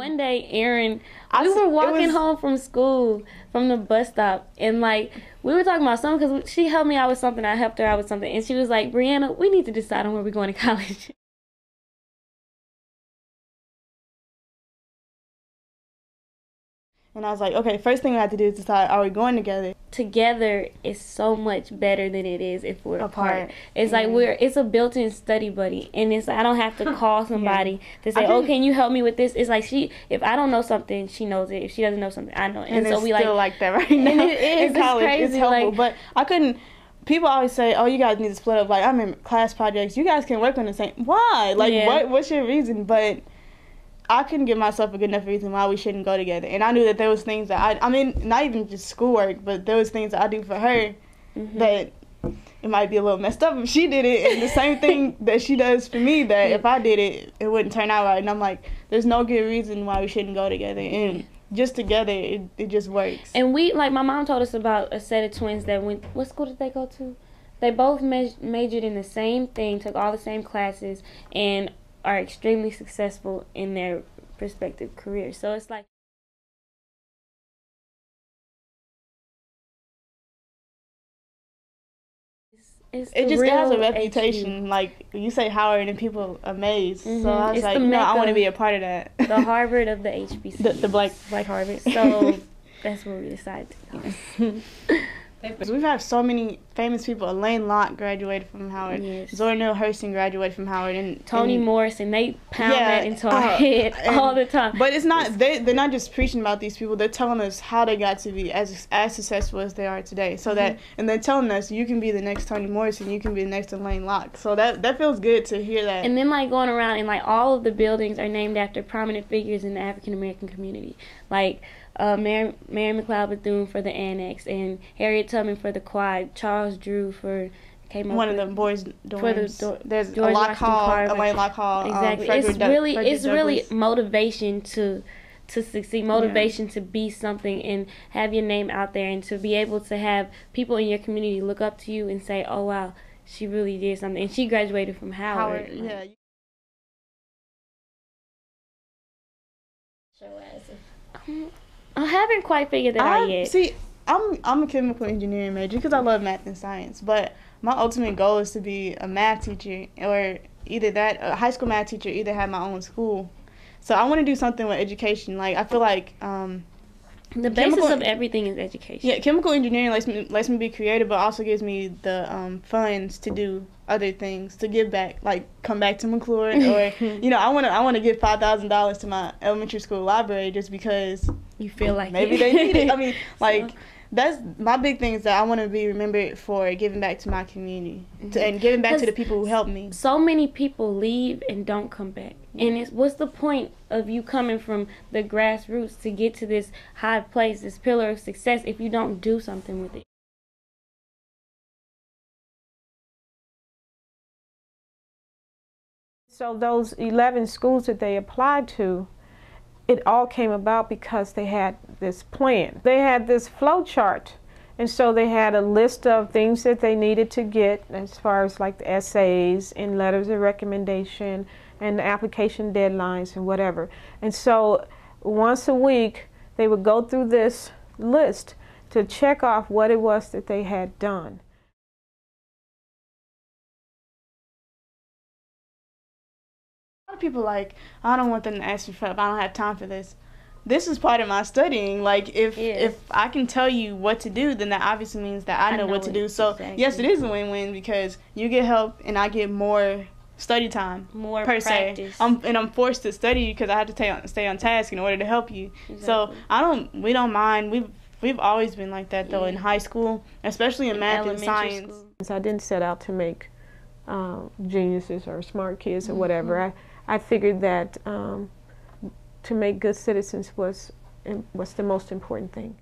One day, Errynne, we were walking home from school, from the bus stop, and like we were talking about something because she helped me out with something, I helped her out with something, and she was like, Brianna, we need to decide on where we're going to college. And I was like, okay, first thing we have to do is decide, are we going together? Together is so much better than it is if we're apart. It's like it's a built-in study buddy, and it's I don't have to call somebody to say, oh, can you help me with this? It's like if I don't know something, she knows it. If she doesn't know something, I know it. And so we still like that right now. And it is. In college, crazy. It's helpful, but I couldn't. People always say, oh, you guys need to split up. Like, I'm in class projects. You guys can work on the same. Why? Like, what's your reason? But I couldn't give myself a good enough reason why we shouldn't go together. And I knew that there was things that I mean, not even just schoolwork, but there was things that I do for her that it might be a little messed up if she did it. And the same thing that she does for me, that if I did it, it wouldn't turn out right. And I'm like, there's no good reason why we shouldn't go together. And just together, it just works. And we, like my mom told us about a set of twins that went, what school did they go to? They both majored in the same thing, took all the same classes, and are extremely successful in their respective careers. So it's like it just has a reputation. Like you say Howard and people amazed. So I was like, no, I want to be a part of that. The Harvard of the HBC. The black Harvard. So that's what we decided to go. We've had so many famous people. Elaine Locke graduated from Howard. Yes. Zora Neale Hurston graduated from Howard. And Toni Morrison, they pound that into our head all the time. But it's not, they're not just preaching about these people. They're telling us how they got to be as successful as they are today. So that, and they're telling us you can be the next Toni Morrison, you can be the next Elaine Locke. So that feels good to hear that. And then like going around and like all of the buildings are named after prominent figures in the African American community. Like Mary McLeod Bethune for the Annex, and Harriet Tubman for the Quad, Charles Drew for one of the boys' dorms. There's George Locke Hall, Elaine Locke Hall. Exactly. It's really motivation to succeed, motivation to be something and have your name out there, and to be able to have people in your community look up to you and say, oh wow, she really did something, and she graduated from Howard. Yeah. I haven't quite figured that out yet. See, I'm a chemical engineering major because I love math and science, but my ultimate goal is to be a math teacher, or either that, a high school math teacher, either have my own school. So I want to do something with education. Like, I feel like the basis of everything is education. Yeah, chemical engineering lets me be creative, but also gives me the funds to do other things, to give back, like come back to McCluer, or I want to give $5,000 to my elementary school library just because you feel like maybe they need it. I mean, like that's my big thing, is that I want to be remembered for giving back to my community and giving back to the people who helped me. So many people leave and don't come back. And what's the point of you coming from the grassroots to get to this high place, this pillar of success, if you don't do something with it? So those 11 schools that they applied to, it all came about because they had this plan. They had this flow chart. And so they had a list of things that they needed to get as far as like the essays and letters of recommendation and the application deadlines and whatever. And so once a week they would go through this list to check off what it was that they had done. A lot of people like, I don't want them to ask me for help, I don't have time for this. This is part of my studying. Like, if I can tell you what to do, then that obviously means that I know what to do. So yes, it is a win-win, because you get help and I get more study time, more per practice. Se. I'm forced to study because I have to stay on task in order to help you. Exactly. So we don't mind. We've always been like that though in high school, especially in math and science. I didn't set out to make geniuses or smart kids or whatever. I figured that to make good citizens was the most important thing.